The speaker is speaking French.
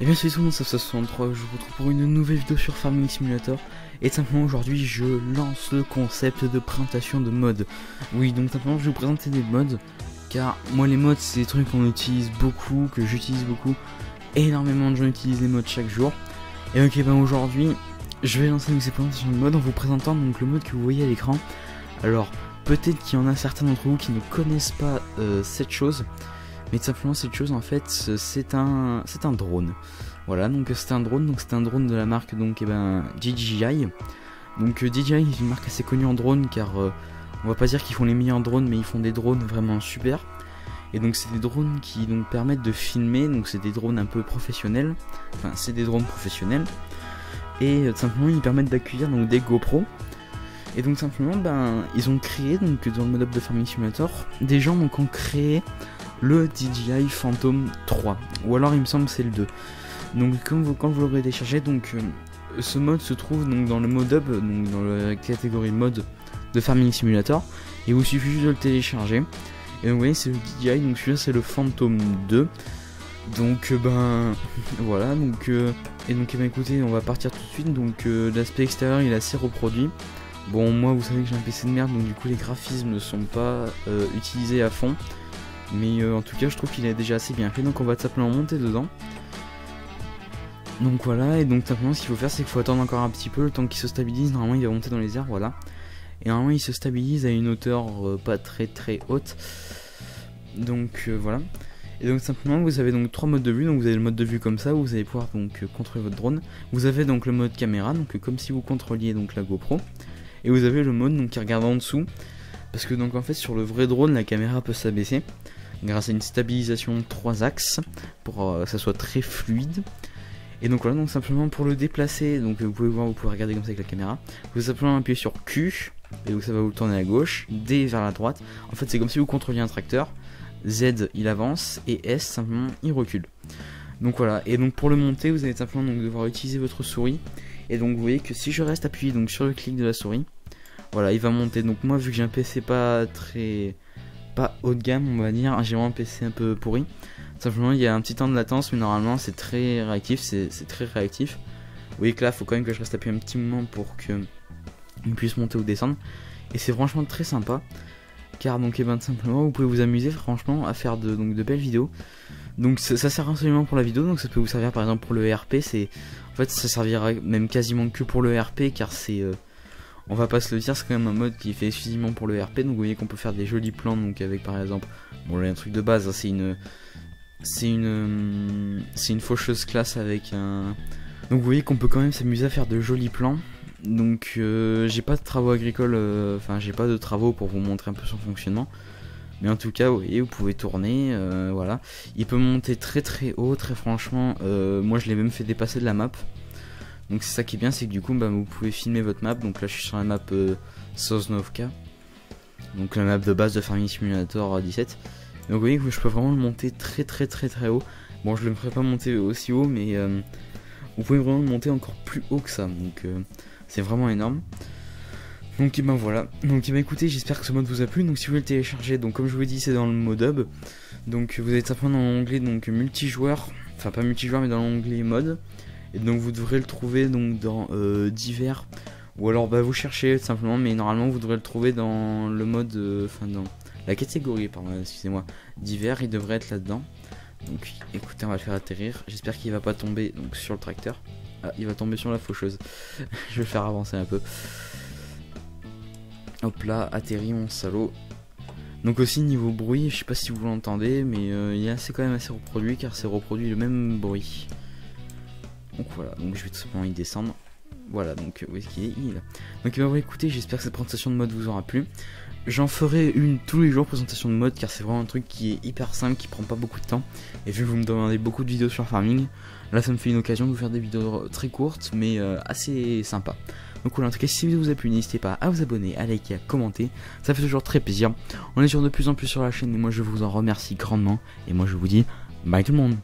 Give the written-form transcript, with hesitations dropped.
Et bien salut tout le monde, c'est 63, je vous retrouve pour une nouvelle vidéo sur Farming Simulator. Et simplement aujourd'hui je lance le concept de présentation de mods. Oui, donc simplement je vais vous présenter des mods, car moi les mods c'est des trucs qu'on utilise beaucoup, que j'utilise beaucoup. Énormément de gens utilisent les mods chaque jour. Et ok, ben aujourd'hui je vais lancer ces présentations de mods en vous présentant donc le mode que vous voyez à l'écran. Alors peut-être qu'il y en a certains d'entre vous qui ne connaissent pas cette chose. Mais tout simplement cette chose en fait c'est un drone. Voilà, donc c'est un drone, de la marque donc DJI. Donc DJI est une marque assez connue en drone, car on va pas dire qu'ils font les meilleurs drones, mais ils font des drones vraiment super. Et donc c'est des drones qui donc permettent de filmer, donc c'est des drones un peu professionnels. Enfin c'est des drones professionnels. Et tout simplement ils permettent d'accueillir donc des GoPro. Et donc simplement ils ont créé donc dans le mode de Farming Simulator, des gens donc ont créé le DJI Phantom 3, ou alors il me semble que c'est le 2. Donc quand vous l'aurez téléchargé, donc ce mode se trouve donc dans le mode hub, donc dans la catégorie mode de Farming Simulator, et vous suffit juste de le télécharger. Et donc vous voyez c'est le DJI, donc celui-là c'est le Phantom 2. Donc voilà, donc et donc écoutez, on va partir tout de suite. Donc l'aspect extérieur il est assez reproduit. Bon, moi vous savez que j'ai un PC de merde, donc du coup les graphismes ne sont pas utilisés à fond. Mais en tout cas je trouve qu'il est déjà assez bien fait, donc on va tout simplement monter dedans. Donc voilà, et donc simplement ce qu'il faut faire c'est qu'il faut attendre encore un petit peu le temps qu'il se stabilise. Normalement il va monter dans les airs, voilà. Et normalement il se stabilise à une hauteur pas très haute. Donc voilà. Et donc simplement vous avez donc trois modes de vue. Donc vous avez le mode de vue comme ça où vous allez pouvoir donc contrôler votre drone. Vous avez donc le mode caméra, donc comme si vous contrôliez donc la GoPro. Et vous avez le mode donc qui regarde en dessous. Parce que donc en fait sur le vrai drone la caméra peut s'abaisser grâce à une stabilisation 3 axes pour que ça soit très fluide. Et donc voilà, donc simplement pour le déplacer, donc vous pouvez voir, vous pouvez regarder comme ça avec la caméra. Vous simplement appuyer sur Q et donc ça va vous tourner à gauche, D vers la droite. En fait c'est comme si vous contrôliez un tracteur. Z il avance et S simplement il recule. Donc voilà, et donc pour le monter vous allez simplement donc devoir utiliser votre souris. Et donc vous voyez que si je reste appuyé donc sur le clic de la souris, voilà il va monter. Donc moi vu que j'ai un PC pas haut de gamme on va dire, j'ai vraiment un PC un peu pourri. Simplement il y a un petit temps de latence, mais normalement c'est très réactif, c'est très réactif. Vous voyez que là il faut quand même que je reste appuyé un petit moment pour que il puisse monter ou descendre. Et c'est franchement très sympa, car donc simplement vous pouvez vous amuser franchement à faire de belles vidéos. Donc ça sert absolument pour la vidéo, donc ça peut vous servir par exemple pour le RP. En fait ça servira même quasiment que pour le RP, car c'est on va pas se le dire, c'est quand même un mode qui est fait exclusivement pour le RP. Donc vous voyez qu'on peut faire des jolis plans, donc avec par exemple, bon là un truc de base, hein, c'est une faucheuse classe avec un... Donc vous voyez qu'on peut quand même s'amuser à faire de jolis plans. Donc j'ai pas de travaux agricoles, enfin j'ai pas de travaux pour vous montrer un peu son fonctionnement. Mais en tout cas vous voyez, vous pouvez tourner, voilà. Il peut monter très haut, très franchement, moi je l'ai même fait dépasser de la map. Donc c'est ça qui est bien, c'est que du coup vous pouvez filmer votre map. Donc là je suis sur la map Sosnovka, donc la map de base de Farming Simulator 17. Donc vous voyez que je peux vraiment le monter très haut. Bon je ne le ferai pas monter aussi haut, mais vous pouvez vraiment le monter encore plus haut que ça. Donc c'est vraiment énorme. Donc voilà. Donc écoutez, j'espère que ce mode vous a plu. Donc si vous voulez le télécharger, donc comme je vous l'ai dit c'est dans le mode hub. Donc vous allez simplement dans l'onglet donc multijoueur. Enfin pas multijoueur mais dans l'onglet mode. Et donc vous devrez le trouver donc dans divers. Ou alors vous cherchez tout simplement, mais normalement vous devrez le trouver dans le mode, enfin dans la catégorie, pardon, excusez-moi, divers, il devrait être là-dedans. Donc écoutez, on va le faire atterrir. J'espère qu'il va pas tomber donc sur le tracteur. Ah, il va tomber sur la faucheuse. Je vais le faire avancer un peu. Hop là, atterri mon salaud. Donc aussi niveau bruit, je sais pas si vous l'entendez, mais il est quand même assez reproduit, car c'est reproduit le même bruit. Donc voilà, donc je vais tout simplement y descendre. Voilà, donc où est-ce qu'il est, il est là. Donc écoutez, j'espère que cette présentation de mode vous aura plu. J'en ferai une tous les jours, présentation de mode, car c'est vraiment un truc qui est hyper simple, qui prend pas beaucoup de temps. Et vu que vous me demandez beaucoup de vidéos sur farming, là ça me fait une occasion de vous faire des vidéos très courtes, mais assez sympas. Donc voilà, en tout cas si cette vidéo vous a plu, n'hésitez pas à vous abonner, à liker, à commenter, ça fait toujours très plaisir. On est sur de plus en plus sur la chaîne, et moi je vous en remercie grandement. Et moi je vous dis bye tout le monde.